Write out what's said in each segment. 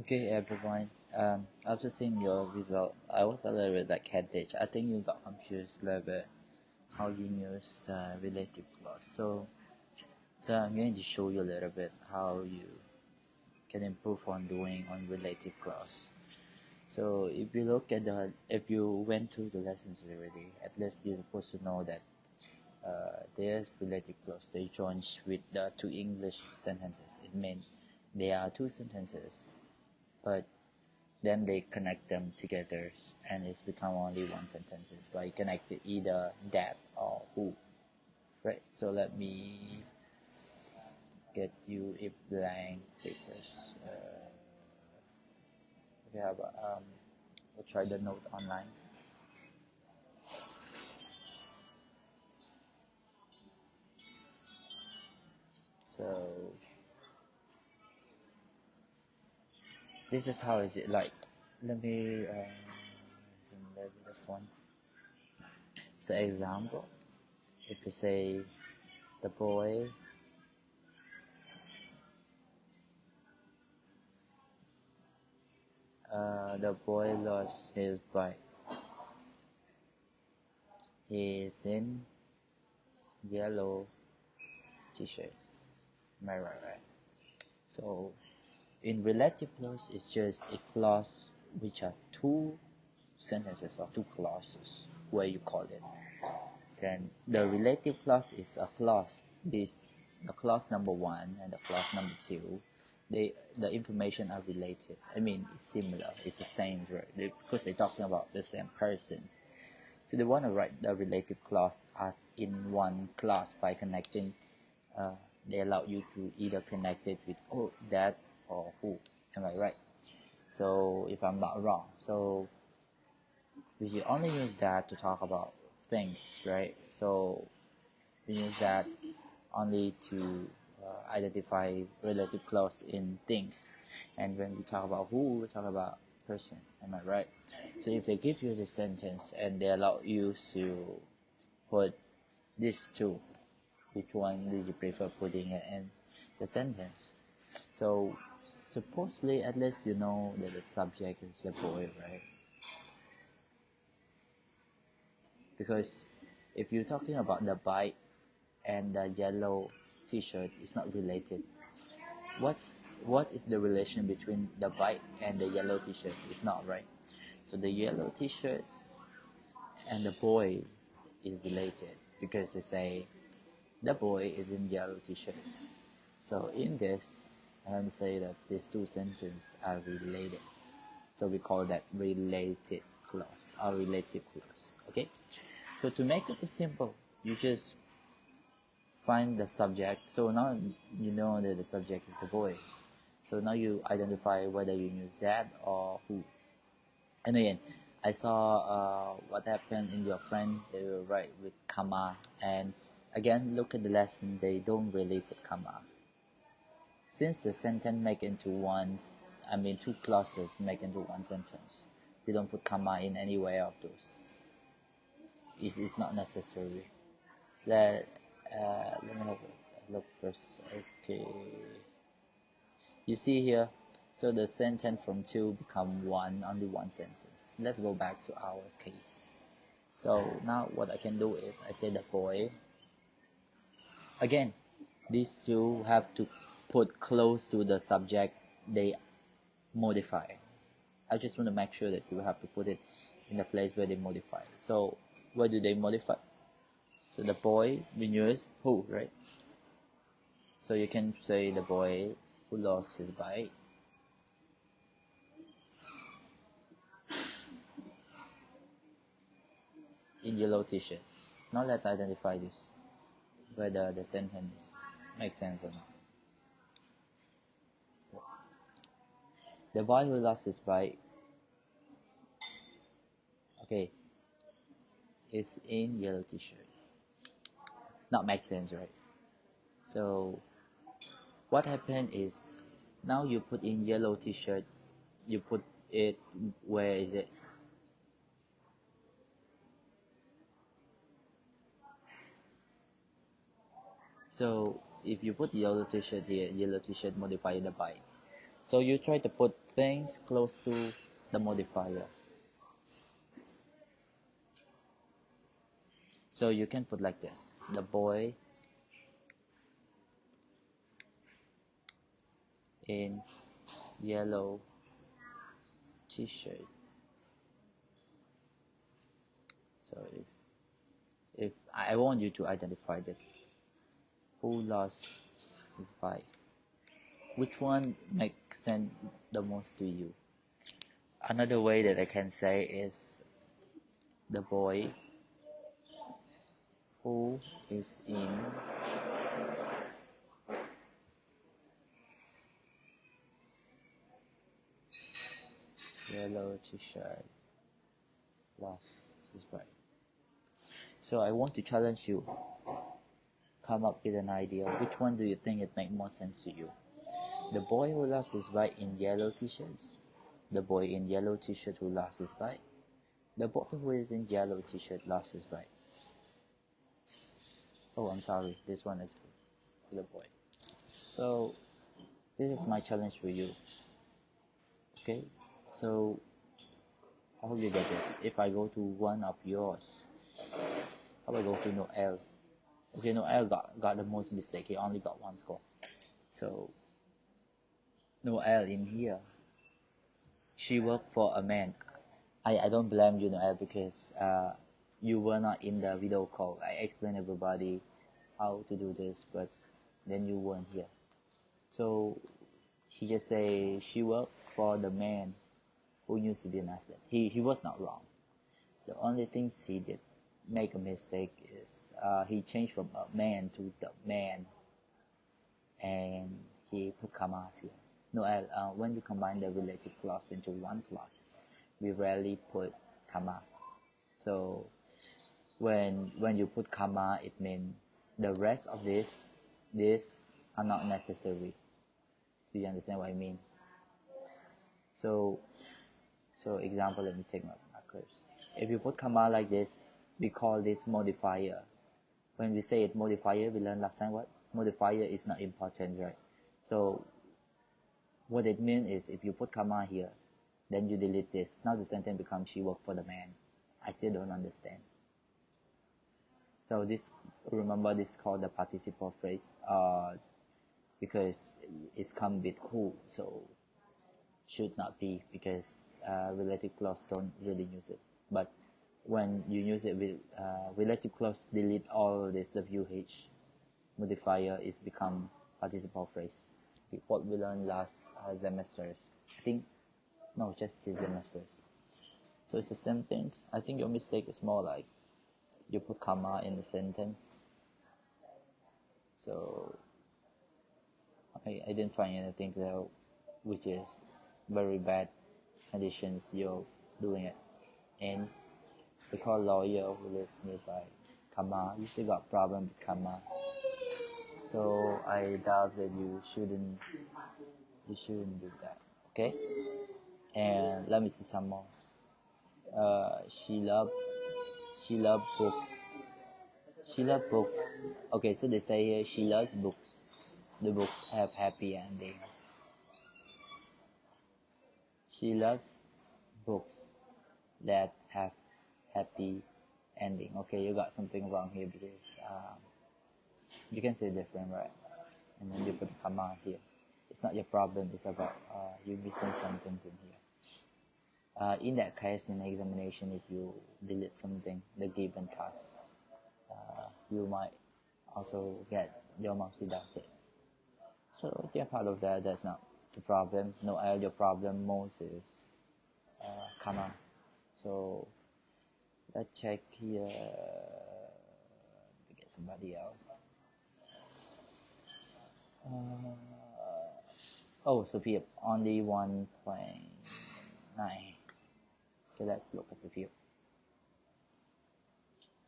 Okay, everyone. After seeing your result, I was a little bit like headache. I think you got confused a little bit how you use the relative clause. So I'm going to show you a little bit how you can improve on doing on relative clause. So if you went through the lessons already, at least you're supposed to know that there's relative clause. They join with the two English sentences. It means there are two sentences, but then they connect them together and it's become only one sentence by connecting either that or who, right? So let me get you a blank papers. Okay, how about we'll try the note online. So this is how is it like. Let me zoom a little bit the font. So example, if you say the boy lost his bike. He is in yellow t-shirt. Am I right? So in relative clause, it's just a clause which are two sentences or two clauses where you call it. Then the relative clause is a clause. The clause number one and the clause number two, the information are related. I mean, it's similar. It's the same, right? Because they're talking about the same persons. So they want to write the relative clause as in one clause by connecting. They allow you to either connect it with that or who. Am I right? So if I'm not wrong, so we should only use that to talk about things, right? So we use that only to identify relative clause in things, and when we talk about who, we talk about person. Am I right? So if they give you the sentence and they allow you to put these two, which one do you prefer putting it in the sentence? So supposedly, at least you know that the subject is the boy, right? Because if you're talking about the bike and the yellow t-shirt, it's not related. What is the relation between the bike and the yellow t-shirt? It's not, right? So the yellow t-shirts and the boy is related because they say the boy is in yellow t-shirts. So in this, I can say that these two sentences are related. So we call that related clause or relative clause. Okay. So to make it simple, you just find the subject. So now you know that the subject is the boy. So now you identify whether you use that or who. And again, I saw what happened in your friend. They will write with comma, and again, look at the lesson. They don't really put comma. Since the sentence make into two clauses make into one sentence. They don't put comma in any way of those. It's not necessary. Let me have a look first. Okay, you see here, so the sentence from two become one, only one sentence. Let's go back to our case. So now what I can do is I say the boy. Again, these two have to put close to the subject they modify. I just want to make sure that you have to put it in the place where they modify. So where do they modify? So the boy, we use who, right? So you can say the boy who lost his bike. In yellow t-shirt. Now let's identify this, whether the sentence makes sense or not. The boy who lost his bike, okay, is in yellow t-shirt. Not make sense, right? So what happened is, now you put in yellow t-shirt, you put it, where is it? So if you put yellow t-shirt here, yellow t-shirt modify the bike. So you try to put things close to the modifier. So you can put like this: the boy in yellow t-shirt. So if I want you to identify that who lost his bike, which one makes sense the most to you? Another way that I can say is the boy who is in yellow t-shirt lost his bike. So I want to challenge you. Come up with an idea. Which one do you think it make more sense to you? The boy who lost his bike in yellow t-shirts. The boy in yellow t-shirt who lost his bike. The boy who is in yellow t-shirt lost his bike. Oh, I'm sorry. This one is the boy. So this is my challenge for you. Okay. So I hope you get this. If I go to one of yours, how about I go to Noel? Okay, Noel got the most mistake. He only got one score. So Noel in here, she worked for a man. I don't blame you, Noel, because you were not in the video call. I explained everybody how to do this, but then you weren't here. So he just say she worked for the man who used to be an athlete. He was not wrong. The only thing he did make a mistake is he changed from a man to the man, and he put commas here. Noel, when you combine the relative clause into one clause, we rarely put comma. So when you put comma, it means the rest of this are not necessary. Do you understand what I mean? So example, let me take my markers. If you put comma like this, we call this modifier. When we say it modifier, we learned last time what? Modifier is not important, right? So what it means is if you put comma here, then you delete this. Now the sentence becomes she worked for the man. I still don't understand. So this, remember, this is called the participle phrase because it's come with who, so should not be, because relative clause don't really use it. But when you use it with relative clause, delete all this WH modifier, is become participle phrase. What we learned last semesters, I think, no, just 2 semesters. So it's the same thing. I think your mistake is more like you put comma in the sentence. So I didn't find anything there which is very bad conditions you're doing it. And we call lawyer who lives nearby, comma, you still got problem with comma. So I doubt that you shouldn't do that. Okay? And let me see some more. She loved books. She loved books. Okay, so they say here she loves books. The books have happy ending. She loves books that have happy ending. Okay, you got something wrong here because you can say different, right? And then you put a comma here. It's not your problem. It's about you missing some things in here. In that case, in the examination, if you delete something, the given task, you might also get your marks deducted. So if you're part of that, that's not the problem. No, your problem most is comma. So let's check here. We get somebody else. Oh, Sophia, only 1.9. Okay, let's look at Sophia.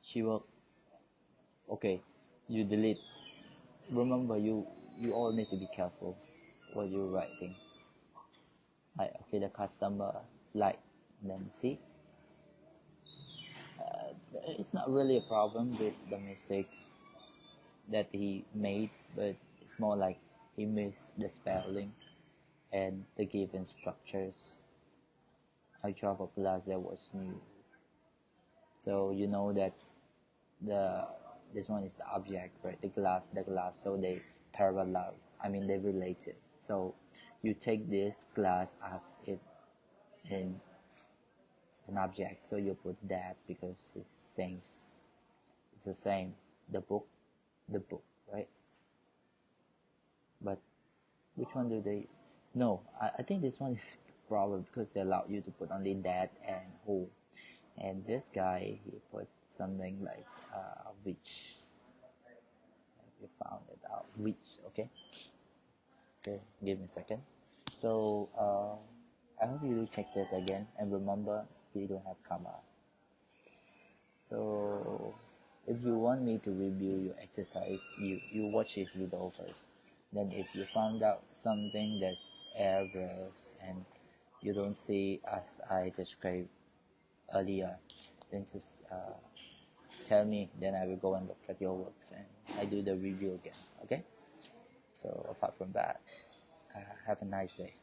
She worked. Okay, you delete. Remember, you all need to be careful what you're writing. Like, okay, the customer like, then see. It's not really a problem with the mistakes that he made, but it's more like he missed the spelling. and the given structures. I drop a class that was new. So you know that the this one is the object, right? The glass. So they parallel. I mean they related. So you take this glass as it in an object. So you put that because it's things. It's the same. The book, right? But which one do they? No, I think this one is problem because they allow you to put only that and who. And this guy, he put something like which. You found it out. Which, okay? Okay, give me a second. So, I hope you check this again and remember we don't have comma. So, if you want me to review your exercise, you watch this video first. Then if you found out something that errors and you don't see as I described earlier, then just tell me. Then I will go and look at your works and I do the review again. Okay? So apart from that, have a nice day.